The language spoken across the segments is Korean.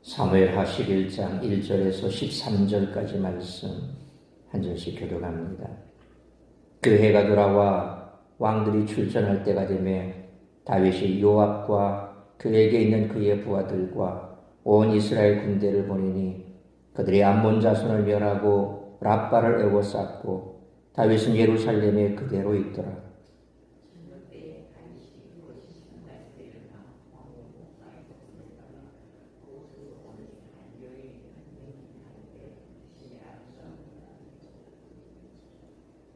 사무엘하 11장 1절에서 13절까지 말씀 한 절씩 교독합니다. 그 해가 돌아와 왕들이 출전할 때가 되매 다윗이 요압과 그에게 있는 그의 부하들과 온 이스라엘 군대를 보내니 그들이 암몬 자손을 멸하고 랍바를 에워쌌고 다윗은 예루살렘에 그대로 있더라.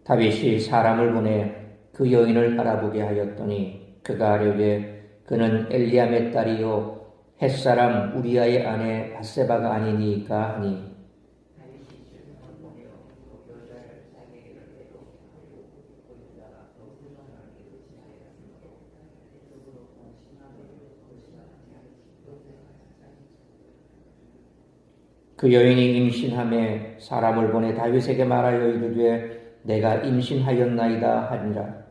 다윗이 사람을 보내 그 여인을 알아보게 하였더니 그가 아뢰되 그는 엘리암의 딸이요 햇사람 우리아의 아내 밧세바가 아니니까 하니 그 여인이 임신함에 사람을 보내 다윗에게 말하여 이르되 내가 임신하였나이다 하니라.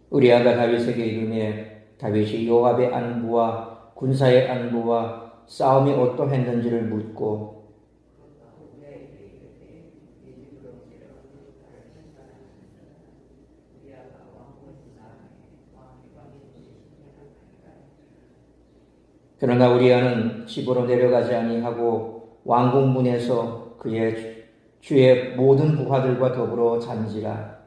우리아가 다윗에게 이르매 다윗이 요압의 안부와 군사의 안부와 싸움이 어떠했는지를 묻고 그러나 우리아는 집으로 내려가지 아니하고 왕궁문에서 그의 주의 모든 부하들과 더불어 잔지라.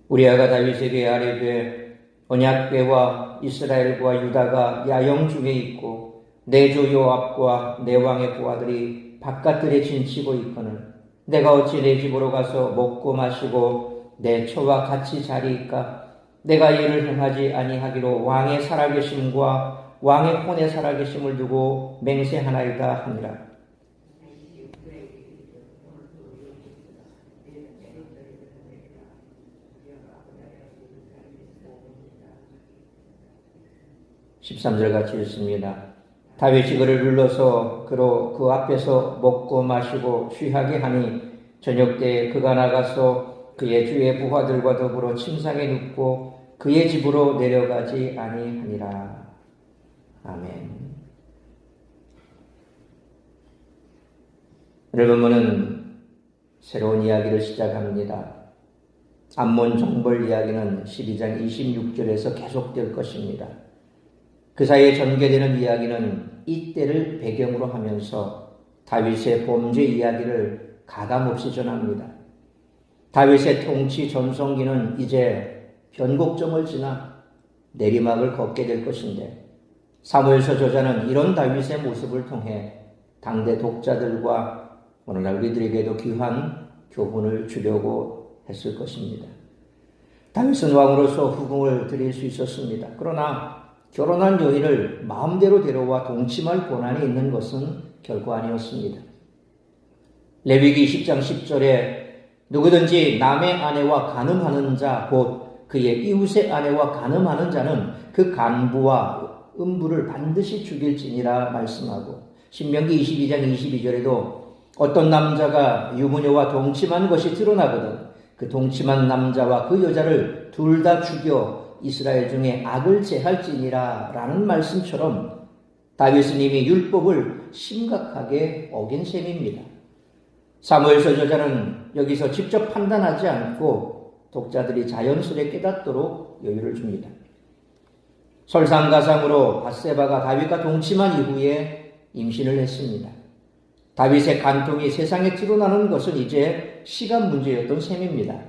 우리아가 다윗에게 아뢰되 언약궤와 이스라엘과 유다가 야영 중에 있고 내 주 요압과 내 왕의 부하들이 바깥들에 진치고 있거늘 내가 어찌 내 집으로 가서 먹고 마시고 내 처와 같이 자리이까? 내가 이를 행하지 아니하기로 왕의 살아계심과 왕의 혼의 살아계심을 두고 맹세하나이다 하니라. (13절) 같이 읽습니다. 다윗이 그를 눌러서 그로 그 앞에서 먹고 마시고 취하게 하니 저녁 때에 그가 나가서 그의 주의 부하들과 더불어 침상에 눕고 그의 집으로 내려가지 아니하니라. 아멘. 오늘 본문은 새로운 이야기를 시작합니다. 암몬 정벌 이야기는 12장 26절에서 계속될 것입니다. 그 사이에 전개되는 이야기는 이때를 배경으로 하면서 다윗의 범죄 이야기를 가감없이 전합니다. 다윗의 통치 전성기는 이제 변곡점을 지나 내리막을 걷게 될 것인데 사무엘서 저자는 이런 다윗의 모습을 통해 당대 독자들과 오늘날 우리들에게도 귀한 교훈을 주려고 했을 것입니다. 다윗은 왕으로서 후궁을 드릴 수 있었습니다. 그러나 결혼한 여인을 마음대로 데려와 동침할 권한이 있는 것은 결코 아니었습니다. 레위기 10장 10절에 누구든지 남의 아내와 간음하는 자 곧 그의 이웃의 아내와 간음하는 자는 그 간부와 음부를 반드시 죽일지니라 말씀하고 신명기 22장 22절에도 어떤 남자가 유부녀와 동침한 것이 드러나거든 그 동침한 남자와 그 여자를 둘 다 죽여 이스라엘 중에 악을 제할지니라 라는 말씀처럼 다윗은 이미 율법을 심각하게 어긴 셈입니다. 사무엘서 저자는 여기서 직접 판단하지 않고 독자들이 자연스레 깨닫도록 여유를 줍니다. 설상가상으로 밧세바가 다윗과 동침한 이후에 임신을 했습니다. 다윗의 간통이 세상에 드러나는 것은 이제 시간 문제였던 셈입니다.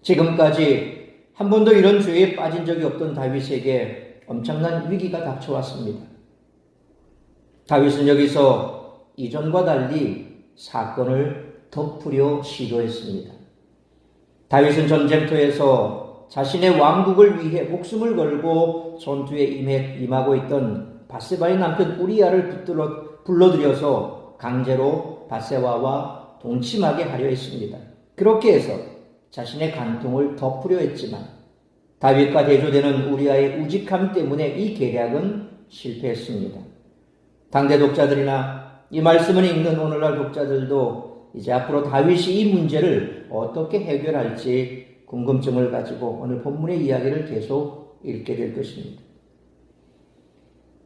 지금까지 한 번도 이런 죄에 빠진 적이 없던 다윗에게 엄청난 위기가 닥쳐왔습니다. 다윗은 여기서 이전과 달리 사건을 덮으려 시도했습니다. 다윗은 전쟁터에서 자신의 왕국을 위해 목숨을 걸고 전투에 임하고 있던 밧세바의 남편 우리아를 불러들여서 강제로 밧세바와 동침하게 하려 했습니다. 그렇게 해서 자신의 간통을 덮으려 했지만 다윗과 대조되는 우리아의 우직함 때문에 이 계략은 실패했습니다. 당대 독자들이나 이 말씀을 읽는 오늘날 독자들도 이제 앞으로 다윗이 이 문제를 어떻게 해결할지 궁금증을 가지고 오늘 본문의 이야기를 계속 읽게 될 것입니다.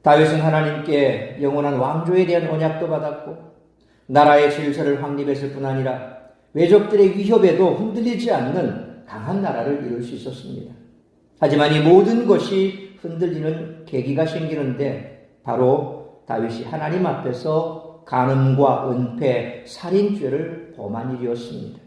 다윗은 하나님께 영원한 왕조에 대한 언약도 받았고 나라의 질서를 확립했을 뿐 아니라 외적들의 위협에도 흔들리지 않는 강한 나라를 이룰 수 있었습니다. 하지만 이 모든 것이 흔들리는 계기가 생기는데 바로 다윗이 하나님 앞에서 간음과 은폐, 살인죄를 범한 일이었습니다.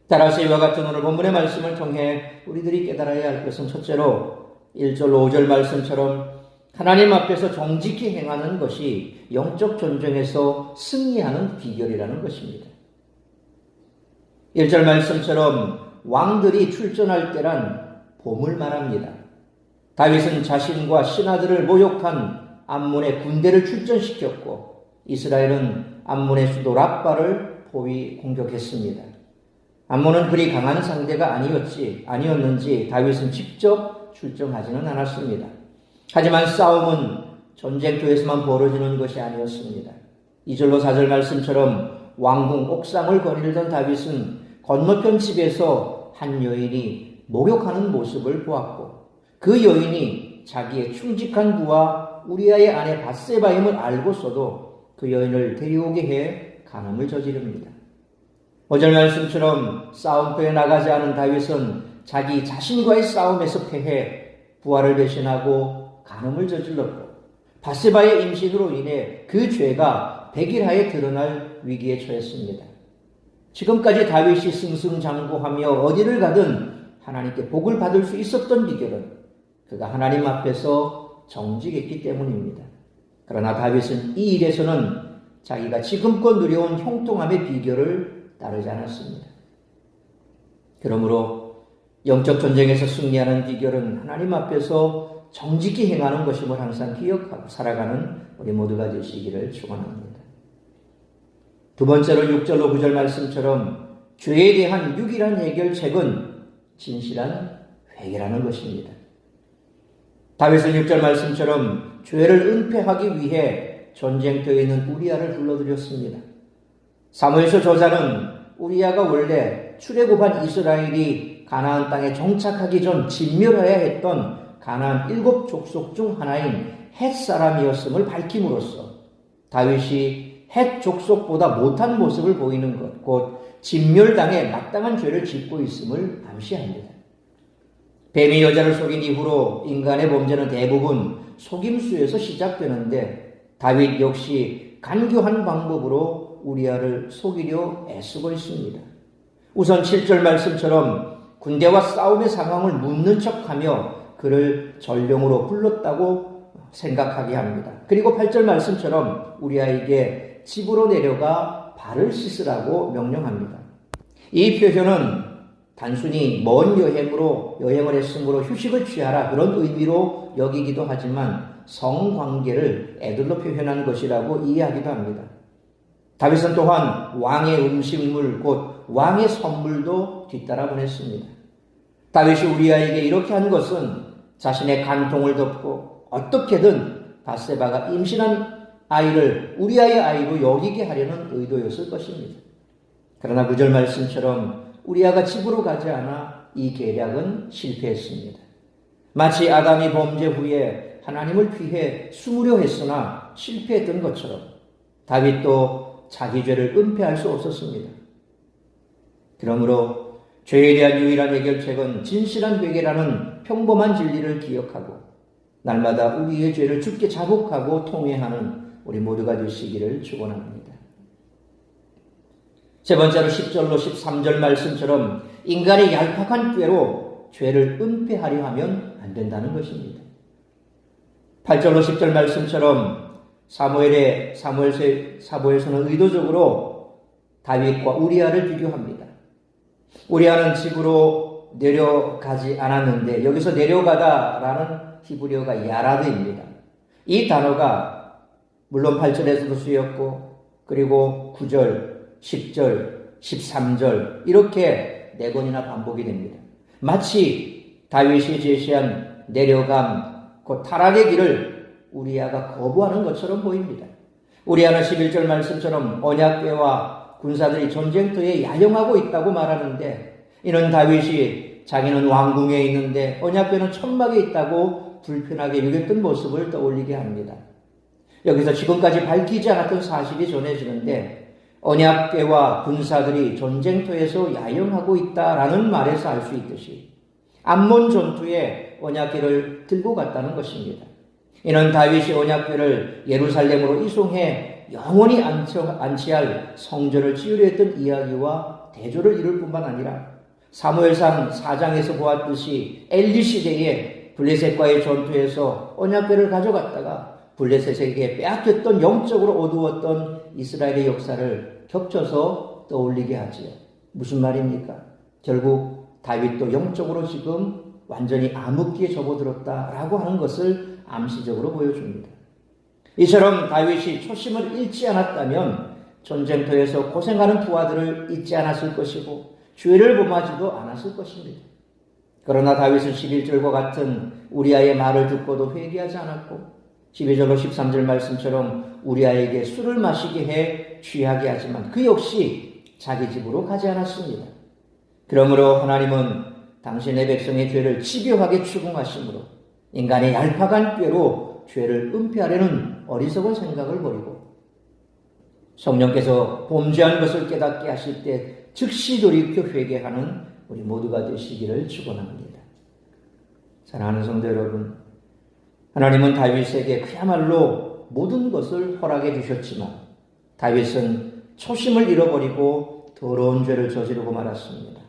따라서 이와 같은 오늘 본문의 말씀을 통해 우리들이 깨달아야 할 것은 첫째로 1절 5절 말씀처럼 하나님 앞에서 정직히 행하는 것이 영적 전쟁에서 승리하는 비결이라는 것입니다. 1절 말씀처럼 왕들이 출전할 때란 봄을 말합니다. 다윗은 자신과 신하들을 모욕한 암몬의 군대를 출전시켰고 이스라엘은 암몬의 수도 랍바를 포위 공격했습니다. 암몬은 그리 강한 상대가 아니었는지 다윗은 직접 출정하지는 않았습니다. 하지만 싸움은 전쟁터에서만 벌어지는 것이 아니었습니다. 2절로 4절 말씀처럼 왕궁 옥상을 거닐던 다윗은 건너편 집에서 한 여인이 목욕하는 모습을 보았고 그 여인이 자기의 충직한 부하 우리아의 아내 밧세바임을 알고서도 그 여인을 데려오게 해 간음을 저지릅니다. 5절 말씀처럼 싸움터에 나가지 않은 다윗은 자기 자신과의 싸움에서 패해 부하를 배신하고 간음을 저질렀고 밧세바의 임신으로 인해 그 죄가 백일하에 드러날 위기에 처했습니다. 지금까지 다윗이 승승장구하며 어디를 가든 하나님께 복을 받을 수 있었던 비결은 그가 하나님 앞에서 정직했기 때문입니다. 그러나 다윗은 이 일에서는 자기가 지금껏 누려온 형통함의 비결을 따르지 않았습니다. 그러므로 영적 전쟁에서 승리하는 비결은 하나님 앞에서 정직히 행하는 것임을 항상 기억하고 살아가는 우리 모두가 되시기를 축원합니다. 두 번째로 6절로 9절 말씀처럼 죄에 대한 유일한 해결책은 진실한 회개라는 것입니다. 다윗은 6절 말씀처럼 죄를 은폐하기 위해 전쟁터에 있는 우리아를 불러들였습니다. 사무엘서 저자는 우리아가 원래 출애굽한 이스라엘이 가나안 땅에 정착하기 전 진멸해야 했던 가나안 7 족속 중 하나인 헷 사람이었음을 밝힘으로써 다윗이 헷 족속보다 못한 모습을 보이는 것, 곧 진멸당해 마땅한 죄를 짓고 있음을 암시합니다. 뱀이 여자를 속인 이후로 인간의 범죄는 대부분 속임수에서 시작되는데 다윗 역시 간교한 방법으로 우리아를 속이려 애쓰고 있습니다. 우선 7절 말씀처럼 군대와 싸움의 상황을 묻는 척하며 그를 전령으로 불렀다고 생각하게 합니다. 그리고 8절 말씀처럼 우리아에게 집으로 내려가 발을 씻으라고 명령합니다. 이 표현은 단순히 먼 여행을 했으므로 휴식을 취하라 그런 의미로 여기기도 하지만 성관계를 애들로 표현한 것이라고 이해하기도 합니다. 다윗은 또한 왕의 음식물 곧 왕의 선물도 뒤따라 보냈습니다. 다윗이 우리아에게 이렇게 한 것은 자신의 간통을 덮고 어떻게든 밧세바가 임신한 아이를 우리아의 아이로 여기게 하려는 의도였을 것입니다. 그러나 9절 말씀처럼 우리아가 집으로 가지 않아 이 계략은 실패했습니다. 마치 아담이 범죄 후에 하나님을 피해 숨으려 했으나 실패했던 것처럼 다윗도 자기 죄를 은폐할 수 없었습니다. 그러므로 죄에 대한 유일한 해결책은 진실한 회개라는 평범한 진리를 기억하고 날마다 우리의 죄를 주께 자복하고 통회하는 우리 모두가 되시기를 축원합니다. 세 번째로 10절로 13절 말씀처럼 인간의 얄팍한 꾀로 죄를 은폐하려 하면 안 된다는 것입니다. 8절로 10절 말씀처럼 사무엘서는 의도적으로 다윗과 우리아를 비교합니다. 우리아는 집으로 내려가지 않았는데 여기서 내려가다라는 히브리어가 야라드입니다. 이 단어가 물론 8절에서도 쓰였고 그리고 9절, 10절, 13절 이렇게 4번이나 반복이 됩니다. 마치 다윗이 제시한 내려감, 그 타락의 길을 우리아가 거부하는 것처럼 보입니다. 우리아는 11절 말씀처럼 언약궤와 군사들이 전쟁터에 야영하고 있다고 말하는데, 이는 다윗이 자기는 왕궁에 있는데 언약궤는 천막에 있다고 불편하게 여겼던 모습을 떠올리게 합니다. 여기서 지금까지 밝히지 않았던 사실이 전해지는데, 언약궤와 군사들이 전쟁터에서 야영하고 있다라는 말에서 알 수 있듯이 암몬 전투에 언약궤를 들고 갔다는 것입니다. 이는 다윗이 언약궤를 예루살렘으로 이송해 영원히 안치할 성전을 지으려 했던 이야기와 대조를 이룰 뿐만 아니라 사무엘상 4장에서 보았듯이 엘리 시대에 블레셋과의 전투에서 언약궤를 가져갔다가 블레셋에게 빼앗겼던, 영적으로 어두웠던 이스라엘의 역사를 겹쳐서 떠올리게 하지요. 무슨 말입니까? 결국 다윗도 영적으로 지금 완전히 암흑기에 접어들었다라고 하는 것을 암시적으로 보여줍니다. 이처럼 다윗이 초심을 잃지 않았다면 전쟁터에서 고생하는 부하들을 잊지 않았을 것이고 죄를 범하지도 않았을 것입니다. 그러나 다윗은 11절과 같은 우리아의 말을 듣고도 회개하지 않았고 12절로 13절 말씀처럼 우리아에게 술을 마시게 해 취하게 하지만 그 역시 자기 집으로 가지 않았습니다. 그러므로 하나님은 당신의 백성의 죄를 집요하게 추궁하심으로 인간의 얄팍한 꾀로 죄를 은폐하려는 어리석은 생각을 버리고 성령께서 범죄한 것을 깨닫게 하실 때 즉시 돌이켜 회개하는 우리 모두가 되시기를 축원합니다. 사랑하는 성도 여러분, 하나님은 다윗에게 그야말로 모든 것을 허락해 주셨지만 다윗은 초심을 잃어버리고 더러운 죄를 저지르고 말았습니다.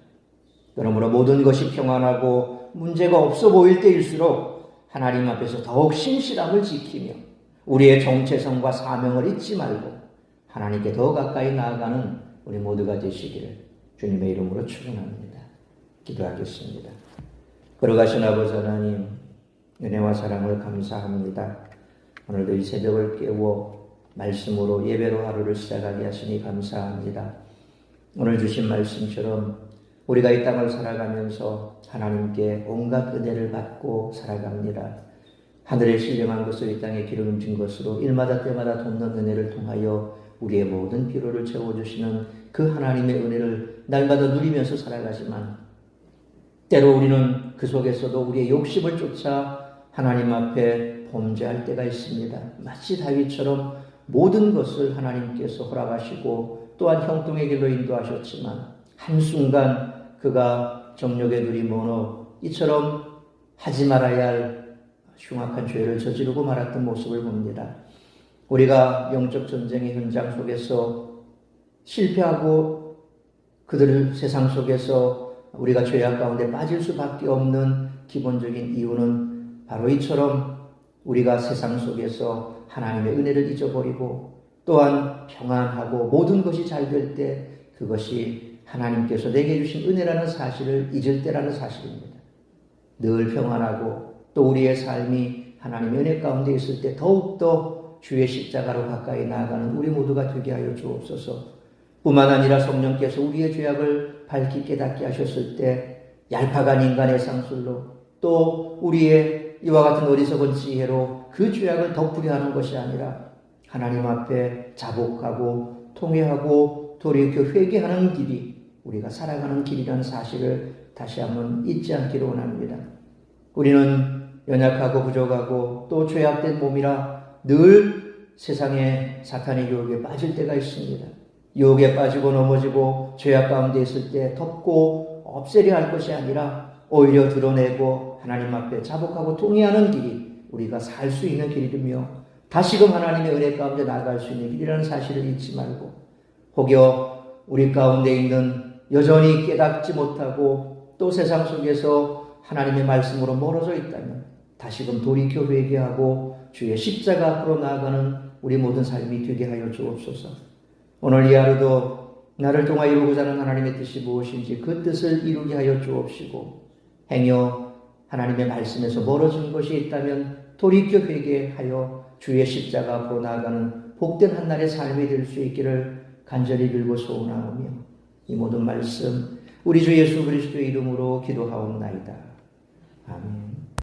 그러므로 모든 것이 평안하고 문제가 없어 보일 때일수록 하나님 앞에서 더욱 신실함을 지키며 우리의 정체성과 사명을 잊지 말고 하나님께 더 가까이 나아가는 우리 모두가 되시기를 주님의 이름으로 축원합니다. 기도하겠습니다. 걸어가신 아버지 하나님, 은혜와 사랑을 감사합니다. 오늘도 이 새벽을 깨워 말씀으로 예배로 하루를 시작하게 하시니 감사합니다. 오늘 주신 말씀처럼 우리가 이 땅을 살아가면서 하나님께 온갖 은혜를 받고 살아갑니다. 하늘에 신령한 것을 이 땅에 기름진 것으로 일마다 때마다 돕는 은혜를 통하여 우리의 모든 필요를 채워주시는 그 하나님의 은혜를 날마다 누리면서 살아가지만 때로 우리는 그 속에서도 우리의 욕심을 쫓아 하나님 앞에 범죄할 때가 있습니다. 마치 다윗처럼 모든 것을 하나님께서 허락하시고 또한 형통의 길로 인도하셨지만 한순간 그가 정욕의 눈이 멀어 이처럼 하지 말아야 할 흉악한 죄를 저지르고 말았던 모습을 봅니다. 우리가 영적 전쟁의 현장 속에서 실패하고 그들 세상 속에서 우리가 죄악 가운데 빠질 수밖에 없는 기본적인 이유는 바로 이처럼 우리가 세상 속에서 하나님의 은혜를 잊어버리고 또한 평안하고 모든 것이 잘 될 때 그것이 하나님께서 내게 주신 은혜라는 사실을 잊을 때라는 사실입니다. 늘 평안하고 또 우리의 삶이 하나님의 은혜 가운데 있을 때 더욱더 주의 십자가로 가까이 나아가는 우리 모두가 되게 하여 주옵소서. 뿐만 아니라 성령께서 우리의 죄악을 밝히 깨닫게 하셨을 때 얄팍한 인간의 상술로 또 우리의 이와 같은 어리석은 지혜로 그 죄악을 덮으려 하는 것이 아니라 하나님 앞에 자복하고 통회하고 돌이켜 회개하는 길이 우리가 살아가는 길이라는 사실을 다시 한번 잊지 않기를 원합니다. 우리는 연약하고 부족하고 또 죄악된 몸이라 늘 세상의 사탄의 유혹에 빠질 때가 있습니다. 유혹에 빠지고 넘어지고 죄악 가운데 있을 때 덮고 없애려 할 것이 아니라 오히려 드러내고 하나님 앞에 자복하고 통회하는 길이 우리가 살 수 있는 길이며 다시금 하나님의 은혜 가운데 나아갈 수 있는 길이라는 사실을 잊지 말고 혹여 우리 가운데 있는 여전히 깨닫지 못하고 또 세상 속에서 하나님의 말씀으로 멀어져 있다면 다시금 돌이켜 회개하고 주의 십자가 앞으로 나아가는 우리 모든 삶이 되게 하여 주옵소서. 오늘 이 하루도 나를 통하여 이루고자 하는 하나님의 뜻이 무엇인지 그 뜻을 이루게 하여 주옵시고 행여 하나님의 말씀에서 멀어진 것이 있다면 돌이켜 회개하여 주의 십자가 앞으로 나아가는 복된 한날의 삶이 될 수 있기를 간절히 빌고 소원하오며 이 모든 말씀 우리 주 예수 그리스도의 이름으로 기도하옵나이다. 아멘.